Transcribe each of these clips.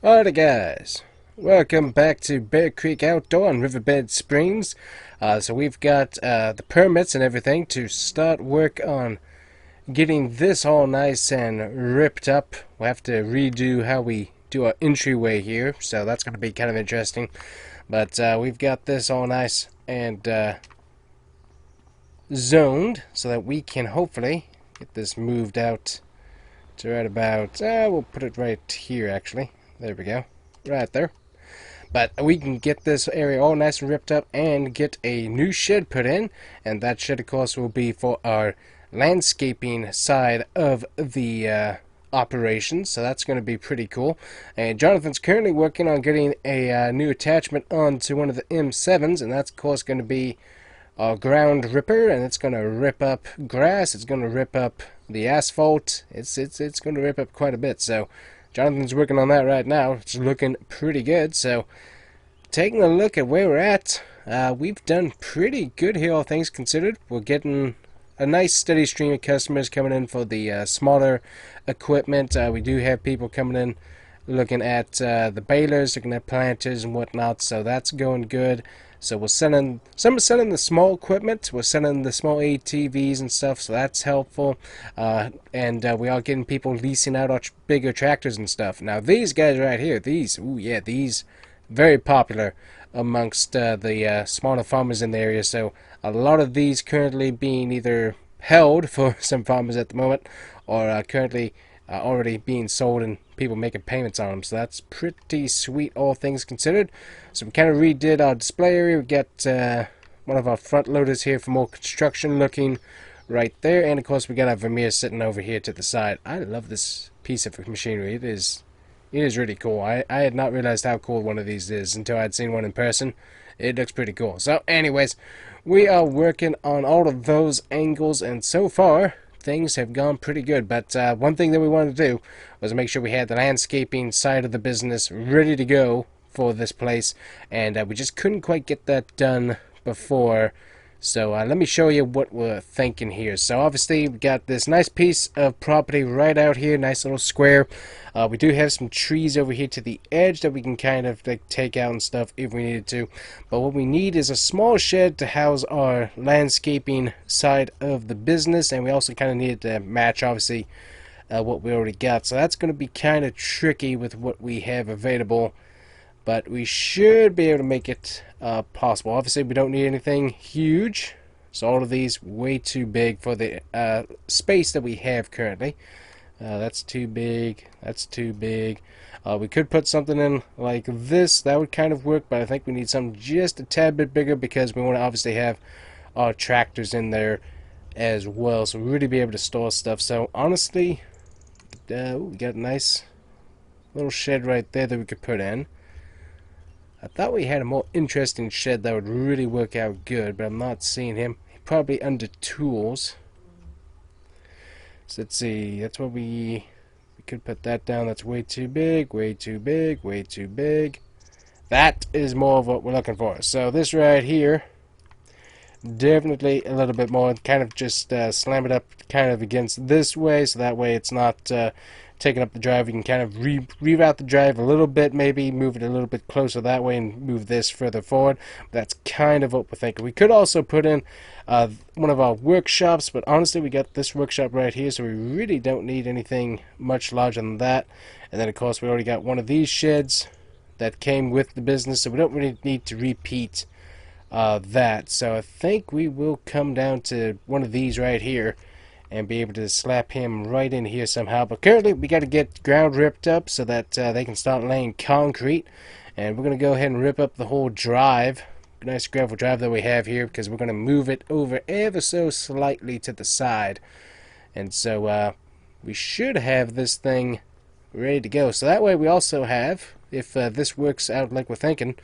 Alrighty guys, welcome back to Bear Creek Outdoor on Riverbend Springs. So we've got the permits and everything to start work on getting this all nice and ripped up. We'll have to redo how we do our entryway here, so that's going to be kind of interesting. But we've got this all nice and zoned so that we can hopefully get this moved out to right about, we'll put it right here actually. There we go. Right there. But we can get this area all nice and ripped up and get a new shed put in. And that shed, of course, will be for our landscaping side of the operation. So that's going to be pretty cool. And Jonathan's currently working on getting a new attachment onto one of the M7s. And that's, of course, going to be a ground ripper. And it's going to rip up grass. It's going to rip up the asphalt. It's going to rip up quite a bit. So Jonathan's working on that right now. It's looking pretty good. So, taking a look at where we're at, we've done pretty good here, all things considered. We're getting a nice steady stream of customers coming in for the smaller equipment. We do have people coming in looking at the balers, looking at planters and whatnot. So that's going good. So we're selling, some are selling the small equipment, we're selling the small ATVs and stuff, so that's helpful. And we are getting people leasing out our bigger tractors and stuff. Now these guys right here, these, ooh yeah, these, very popular amongst the smaller farmers in the area. So a lot of these currently being either held for some farmers at the moment, or currently already being sold and people making payments on them. So that's pretty sweet, all things considered. So we kind of redid our display area. We got one of our front loaders here for more construction looking right there, and of course we got our Vermeer sitting over here to the side. I love this piece of machinery. It is really cool. I had not realized how cool one of these is until I'd seen one in person. It looks pretty cool. So anyways, we are working on all of those angles, and so far things have gone pretty good. But one thing that we wanted to do was make sure we had the landscaping side of the business ready to go for this place, and we just couldn't quite get that done before. So let me show you what we're thinking here. So obviously we got this nice piece of property right out here, nice little square. We do have some trees over here to the edge that we can kind of like take out and stuff if we needed to. But what we need is a small shed to house our landscaping side of the business, and we also kind of needed to match obviously what we already got. So that's going to be kind of tricky with what we have available. But we should be able to make it possible. Obviously, we don't need anything huge. So all of these way too big for the space that we have currently. That's too big. That's too big. We could put something in like this. That would kind of work. But I think we need something just a tad bit bigger because we want to obviously have our tractors in there as well. So we really be able to store stuff. So honestly, we got a nice little shed right there that we could put in. I thought we had a more interesting shed that would really work out good, but I'm not seeing him. Probably under tools. So let's see. That's what we could put that down. That's way too big, way too big, way too big. That is more of what we're looking for. So this right here, definitely a little bit more. Kind of just slam it up kind of against this way, so that way it's not taking up the drive. We can kind of reroute the drive a little bit, maybe move it a little bit closer that way and move this further forward. That's kind of what we're thinking. We could also put in one of our workshops, but honestly we got this workshop right here, so we really don't need anything much larger than that. And then of course we already got one of these sheds that came with the business, so we don't really need to repeat that. So I think we will come down to one of these right here and be able to slap him right in here somehow. But currently we got to get ground ripped up so that they can start laying concrete, and we're going to go ahead and rip up the whole drive, nice gravel drive that we have here, because we're going to move it over ever so slightly to the side. And so we should have this thing ready to go. So that way we also have, if this works out like we're thinking,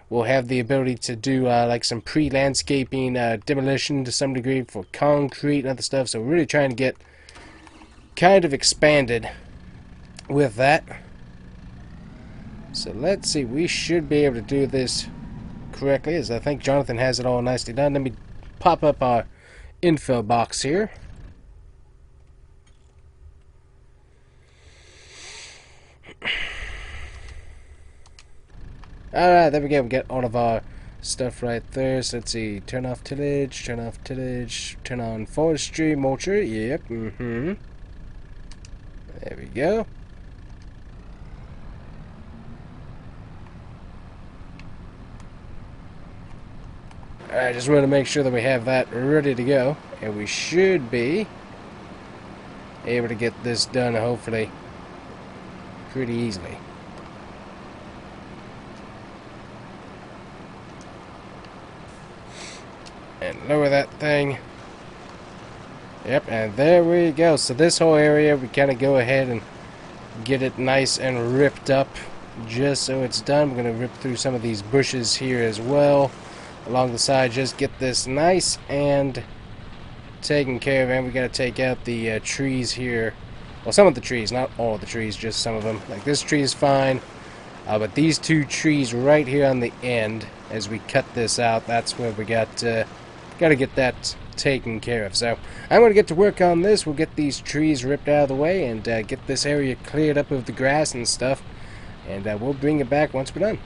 we'll have the ability to do like some pre-landscaping demolition to some degree for concrete and other stuff. So we're really trying to get kind of expanded with that. So let's see, we should be able to do this correctly, as I think Jonathan has it all nicely done. Let me pop up our info box here. Alright, there we go. We get all of our stuff right there. So let's see. Turn off tillage, turn on forestry, mulcher. Yep, There we go. I just want to make sure that we have that ready to go. And we should be able to get this done, hopefully, pretty easily. And lower that thing. Yep, and there we go. So this whole area, we kind of go ahead and get it nice and ripped up just so it's done. We're going to rip through some of these bushes here as well along the side. Just get this nice and taken care of. And we got to take out the trees here. Well, some of the trees, not all of the trees, just some of them. Like this tree is fine. But these two trees right here on the end, as we cut this out, that's where we got to get that taken care of. So I'm going to get to work on this. We'll get these trees ripped out of the way and get this area cleared up of the grass and stuff. And we'll bring it back once we're done.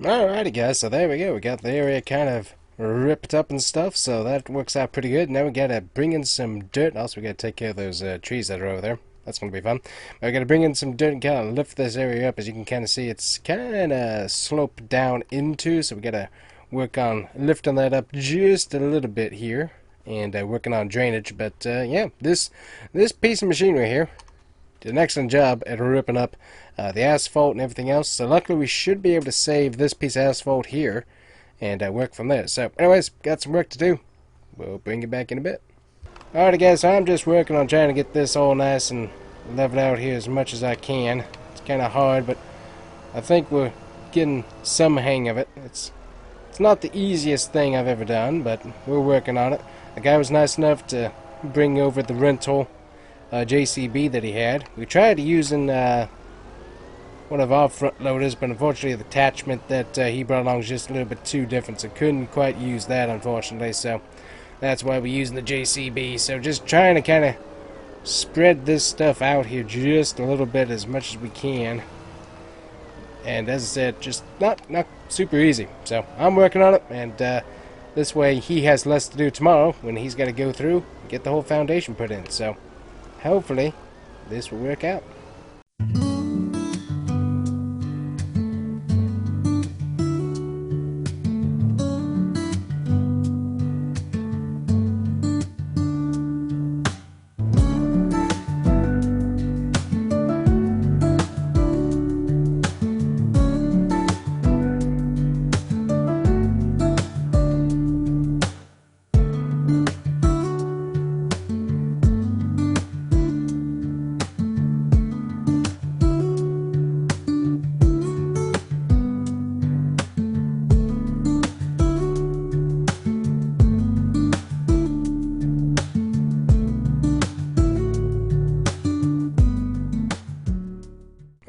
Alrighty guys, so there we go. We got the area kind of ripped up and stuff, so that works out pretty good. Now we gotta bring in some dirt. Also, we gotta take care of those trees that are over there. That's gonna be fun. But we gotta bring in some dirt and kind of lift this area up. As you can kind of see, it's kind of sloped down into, so we gotta work on lifting that up just a little bit here, and working on drainage. But yeah, this piece of machinery here did an excellent job at ripping up the asphalt and everything else. So luckily we should be able to save this piece of asphalt here and work from there. So anyways, got some work to do. We'll bring it back in a bit. Alright guys, so I'm just working on trying to get this all nice and leveled out here as much as I can. It's kind of hard, but I think we're getting some hang of it. It's not the easiest thing I've ever done, but we're working on it. The guy was nice enough to bring over the rental JCB that he had. We tried using one of our front loaders, but unfortunately the attachment that he brought along was just a little bit too different, so couldn't quite use that, unfortunately. So that's why we're using the JCB. So just trying to kind of spread this stuff out here just a little bit as much as we can. And as I said, just not super easy. So I'm working on it, and this way he has less to do tomorrow when he's got to go through and get the whole foundation put in. So hopefully this will work out.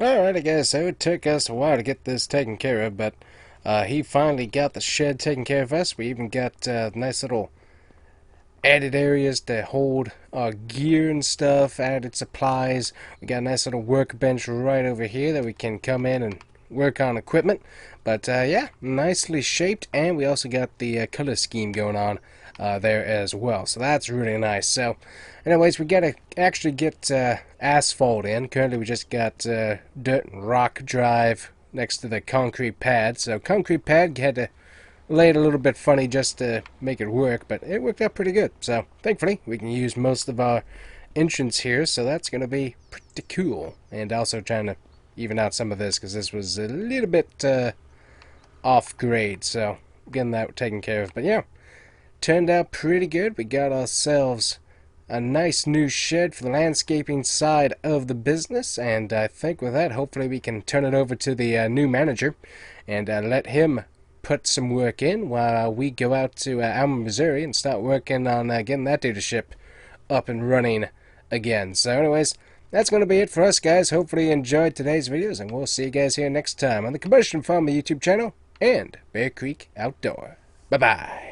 Alright guys, so it took us a while to get this taken care of, but he finally got the shed taken care of us. We even got nice little added areas to hold our gear and stuff, added supplies. We got a nice little workbench right over here that we can come in and work on equipment. But yeah, nicely shaped, and we also got the color scheme going on there as well, so that's really nice. So anyways, we gotta actually get asphalt in. Currently we just got dirt and rock drive next to the concrete pad. So concrete pad had to lay it a little bit funny just to make it work, but it worked out pretty good. So thankfully we can use most of our entrance here, so that's gonna be pretty cool. And also trying to even out some of this, because this was a little bit off grade, so getting that taken care of. But yeah, turned out pretty good. We got ourselves a nice new shed for the landscaping side of the business, and I think with that, hopefully we can turn it over to the new manager and let him put some work in while we go out to Alma, Missouri and start working on getting that dealership up and running again. So anyways, that's going to be it for us, guys. Hopefully you enjoyed today's videos, and we'll see you guys here next time on the Combustion Farmer YouTube channel and Bear Creek Outdoor. Bye-bye.